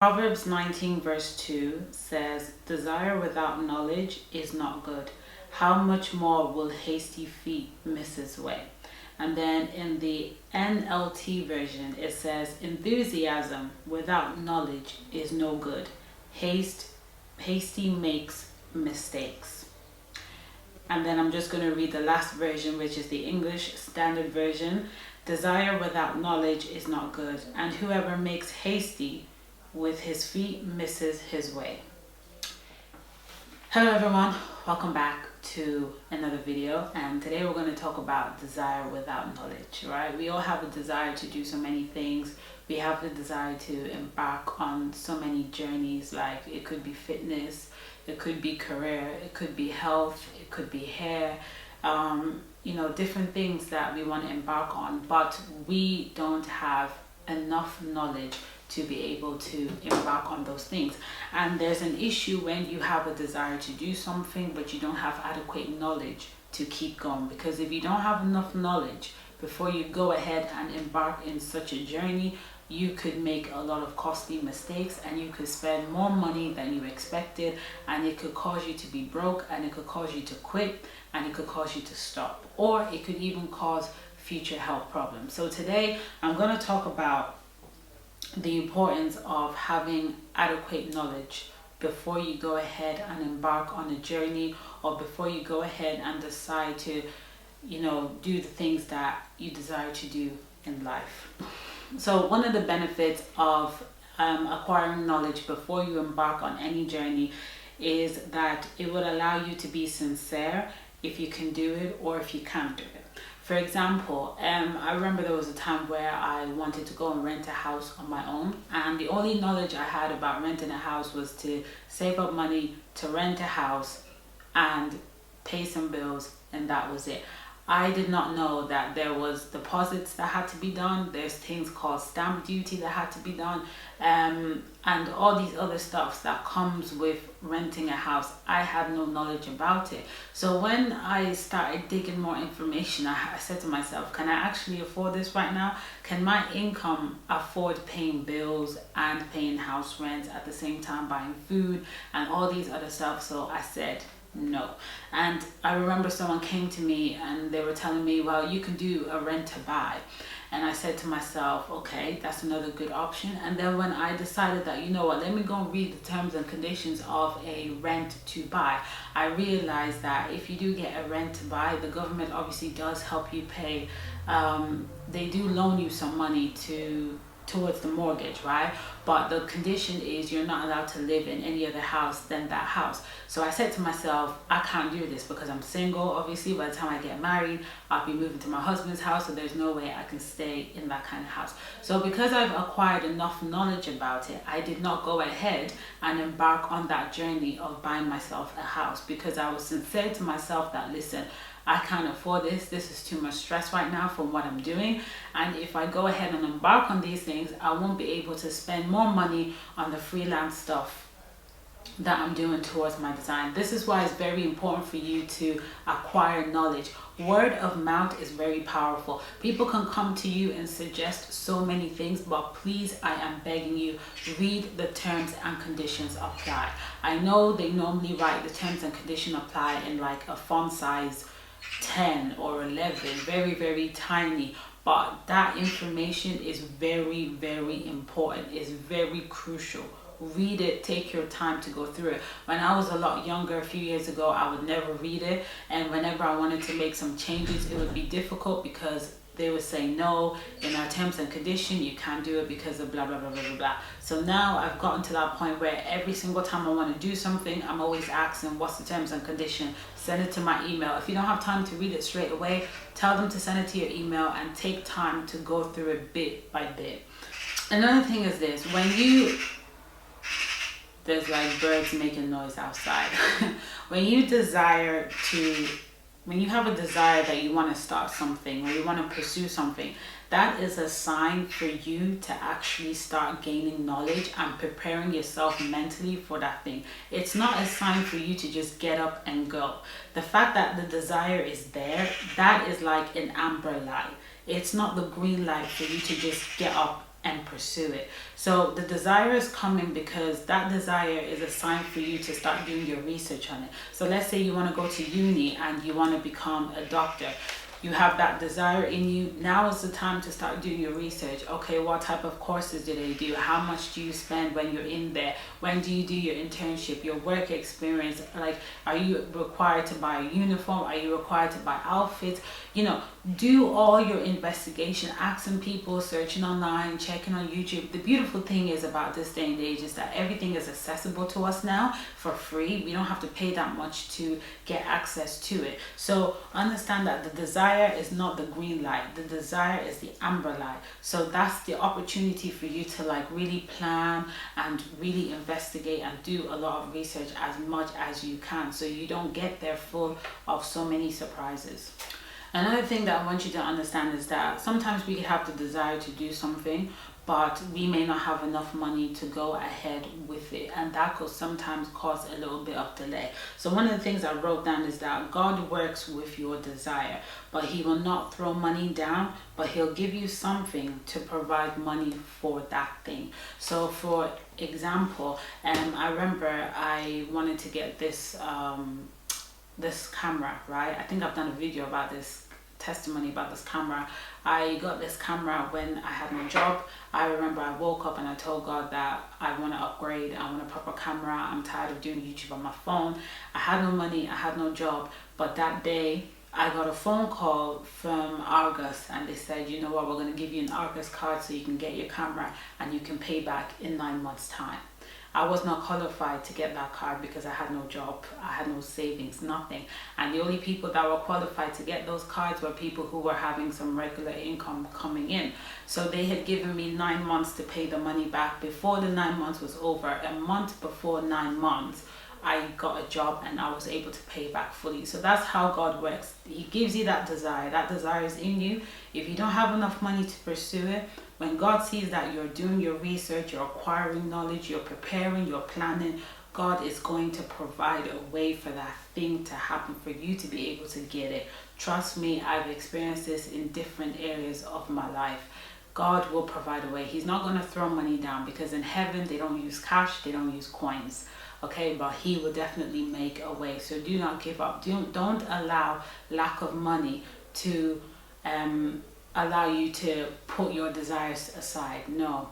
Proverbs 19 verse 2 says, "Desire without knowledge is not good. How much more will hasty feet miss his way?" And then in the NLT version, it says, "Enthusiasm without knowledge is no good. Hasty makes mistakes." And then I'm just going to read the last version, which is the English Standard Version. "Desire without knowledge is not good, and whoever makes hasty with his feet misses his way." Hello everyone, welcome back to another video, and today we're going to talk about desire without knowledge, right? We all have a desire to do so many things. We have the desire to embark on so many journeys, like it could be fitness, it could be career, it could be health, it could be hair, different things that we want to embark on, but we don't have enough knowledge to be able to embark on those things. And there's an issue when you have a desire to do something but you don't have adequate knowledge to keep going, because if you don't have enough knowledge before you go ahead and embark in such a journey, you could make a lot of costly mistakes and you could spend more money than you expected, and it could cause you to be broke, and it could cause you to quit, and it could cause you to stop, or it could even cause future health problems. So today I'm going to talk about the importance of having adequate knowledge before you go ahead and embark on a journey, or before you go ahead and decide to do the things that you desire to do in life. So one of the benefits of acquiring knowledge before you embark on any journey is that it will allow you to be sincere if you can do it or if you can't do it. For example, I remember there was a time where I wanted to go and rent a house on my own, and the only knowledge I had about renting a house was to save up money to rent a house and pay some bills, and that was it. I did not know that there was deposits that had to be done. There's things called stamp duty that had to be done, and all these other stuff that comes with renting a house. I had no knowledge about it. So when I started digging more information, I said to myself, can I actually afford this right now? Can my income afford paying bills and paying house rent at the same time, buying food and all these other stuff? So I said, no. And I remember someone came to me and they were telling me, well, you can do a rent to buy. And I said to myself, okay, that's another good option. And then when I decided that, you know what, let me go and read the terms and conditions of a rent to buy, I realized that if you do get a rent to buy, the government obviously does help you pay. They do loan you some money towards the mortgage, right? But the condition is you're not allowed to live in any other house than that house. So I said to myself, I can't do this because I'm single. Obviously, by the time I get married, I'll be moving to my husband's house, so there's no way I can stay in that kind of house. So because I've acquired enough knowledge about it, I did not go ahead and embark on that journey of buying myself a house, because I was sincere to myself that, listen, I can't afford this. This is too much stress right now from what I'm doing. And if I go ahead and embark on these things, I won't be able to spend more money on the freelance stuff that I'm doing towards my design. This is why it's very important for you to acquire knowledge. Word of mouth is very powerful. People can come to you and suggest so many things, but please, I am begging you, read the terms and conditions apply. I know they normally write the terms and condition apply in like a font size 10 or 11, very, very tiny, but that information is very, very important. It's very crucial. Read it, take your time to go through it. When I was a lot younger, a few years ago, I would never read it, and whenever I wanted to make some changes, it would be difficult because they would say, no, in our terms and condition, you can't do it because of blah, blah, blah, blah, blah, blah. So now I've gotten to that point where every single time I want to do something, I'm always asking, what's the terms and condition? Send it to my email. If you don't have time to read it straight away, tell them to send it to your email and take time to go through it bit by bit. Another thing is this, there's like birds making noise outside. When you have a desire that you want to start something or you want to pursue something, that is a sign for you to actually start gaining knowledge and preparing yourself mentally for that thing. It's not a sign for you to just get up and go. The fact that the desire is there, that is like an amber light. It's not the green light for you to just get up and pursue it. So the desire is coming because that desire is a sign for you to start doing your research on it. So let's say you want to go to uni and you want to become a doctor. You have that desire in you. Now is the time to start doing your research. Okay, what type of courses do they do? How much do you spend when you're in there? When do you do your internship, your work experience? Like, are you required to buy a uniform? Are you required to buy outfits? You know, do all your investigation, asking people, searching online, checking on YouTube. The beautiful thing is about this day and age is that everything is accessible to us now for free. We don't have to pay that much to get access to it. So understand that the desire is not the green light. The desire is the amber light. So that's the opportunity for you to like really plan and really investigate and do a lot of research as much as you can, so you don't get there full of so many surprises. Another thing that I want you to understand is that sometimes we have the desire to do something, but we may not have enough money to go ahead with it, and that could sometimes cause a little bit of delay. So one of the things I wrote down is that God works with your desire, but he will not throw money down, but he'll give you something to provide money for that thing. So for example, I remember I wanted to get this this camera, right? I think I've done a video about this, testimony about this camera. I got this camera when I had no job. I remember I woke up and I told God that I want to upgrade, I want a proper camera, I'm tired of doing YouTube on my phone. I had no money, I had no job, but that day I got a phone call from Argos and they said, you know what, we're going to give you an Argos card so you can get your camera and you can pay back in 9 months time. I was not qualified to get that card because I had no job, I had no savings, nothing. And the only people that were qualified to get those cards were people who were having some regular income coming in. So they had given me 9 months to pay the money back. Before the 9 months was over, a month before 9 months, I got a job and I was able to pay back fully. So that's how God works. He gives you that desire. That desire is in you. If you don't have enough money to pursue it, when God sees that you're doing your research, you're acquiring knowledge, you're preparing, you're planning, God is going to provide a way for that thing to happen, for you to be able to get it. Trust me, I've experienced this in different areas of my life. God will provide a way. He's not going to throw money down, because in heaven they don't use cash, they don't use coins. Okay, but he will definitely make a way. So do not give up. Don't allow lack of money to allow you to put your desires aside. No,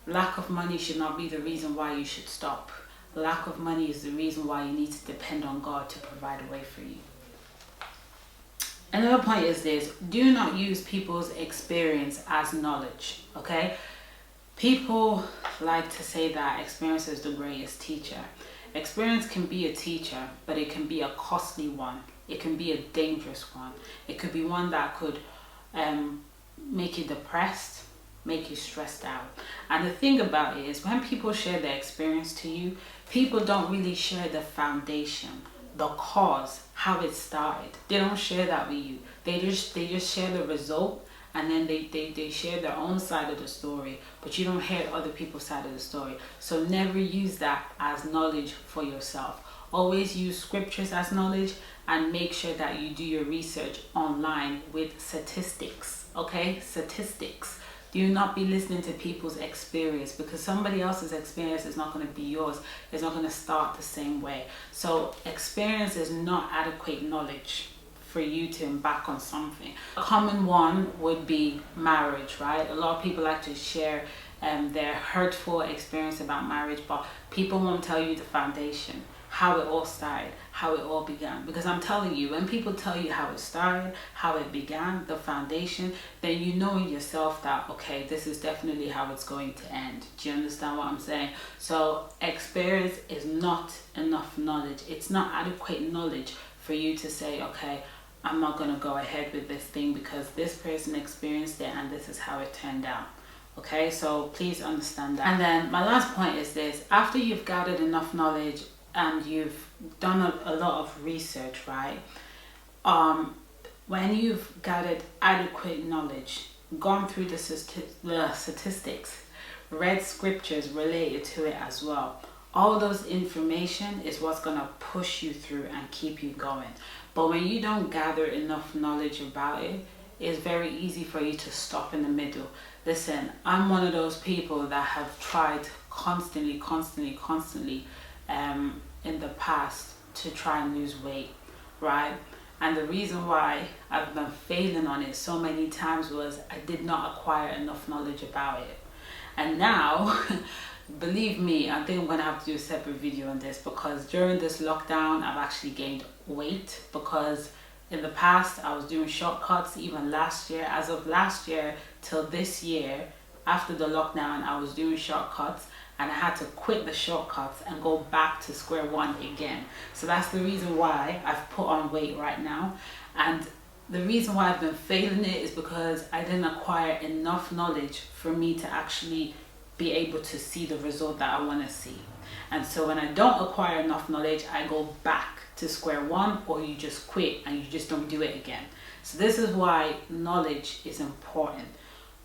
lack of money should not be the reason why you should stop. Lack of money is the reason why you need to depend on God to provide a way for you. Another point is this: do not use people's experience as knowledge. Okay, people like to say that experience is the greatest teacher. Experience can be a teacher, but it can be a costly one. It can be a dangerous one. It could be one that could make you depressed, make you stressed out. And the thing about it is, when people share their experience to you, people don't really share the foundation, the cause, how it started. They don't share that with you. They just share the result, and then they share their own side of the story, but you don't hear other people's side of the story. So never use that as knowledge for yourself. Always use scriptures as knowledge, and make sure that you do your research online with statistics. Okay, statistics. Do not be listening to people's experience, because somebody else's experience is not going to be yours. It's not going to start the same way. So experience is not adequate knowledge for you to embark on something. A common one would be marriage, right? A lot of people like to share their hurtful experience about marriage, but people won't tell you the foundation, how it all started, how it all began. Because I'm telling you, when people tell you how it started, how it began, the foundation, then you know in yourself that, okay, this is definitely how it's going to end. Do you understand what I'm saying? So experience is not enough knowledge. It's not adequate knowledge for you to say, okay, I'm not going to go ahead with this thing because this person experienced it and this is how it turned out. Okay, so please understand that. And then my last point is this: after you've gathered enough knowledge and you've done a lot of research, right? When you've gathered adequate knowledge, gone through the statistics, read scriptures related to it as well, all those information is what's going to push you through and keep you going. But when you don't gather enough knowledge about it, it's very easy for you to stop in the middle. Listen, I'm one of those people that have tried constantly in the past to try and lose weight, right? And the reason why I've been failing on it so many times was I did not acquire enough knowledge about it. And now, believe me, I think I'm gonna have to do a separate video on this, because during this lockdown, I've actually gained weight, because in the past I was doing shortcuts. Even last year, as of last year till this year, after the lockdown, I was doing shortcuts, and I had to quit the shortcuts and go back to square one again. So that's the reason why I've put on weight right now. And the reason why I've been failing it is because I didn't acquire enough knowledge for me to actually be able to see the result that I want to see. And so when I don't acquire enough knowledge, I go back to square one, or you just quit and you just don't do it again. So this is why knowledge is important.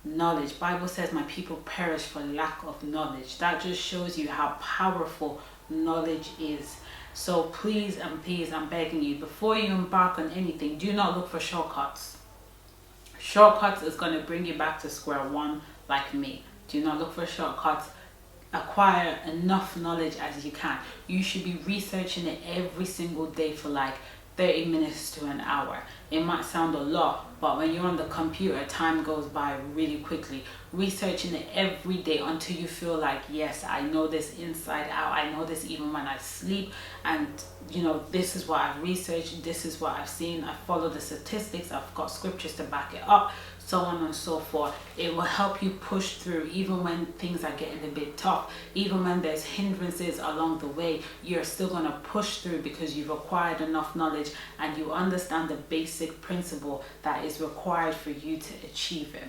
Knowledge, Bible says my people perish for lack of knowledge. That just shows you how powerful knowledge is. So please, I'm begging you, before you embark on anything, do not look for shortcuts. Shortcuts is going to bring you back to square one, like me. Do not look for shortcuts. Acquire enough knowledge as you can. You should be researching it every single day for like 30 minutes to an hour. It might sound a lot, but when you're on the computer, time goes by really quickly. Researching it every day until you feel like, yes, I know this inside out. I know this even when I sleep. And you know, this is what I've researched. This is what I've seen. I follow the statistics. I've got scriptures to back it up, so on and so forth. It will help you push through even when things are getting a bit tough. Even when there's hindrances along the way, you're still going to push through because you've acquired enough knowledge and you understand the basic principle that is required for you to achieve it.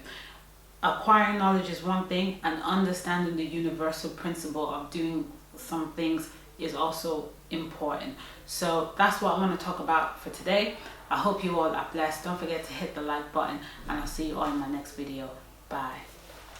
Acquiring knowledge is one thing, and understanding the universal principle of doing some things is also important. So that's what I want to talk about for today. I hope you all are blessed. Don't forget to hit the like button, and I'll see you all in my next video. Bye.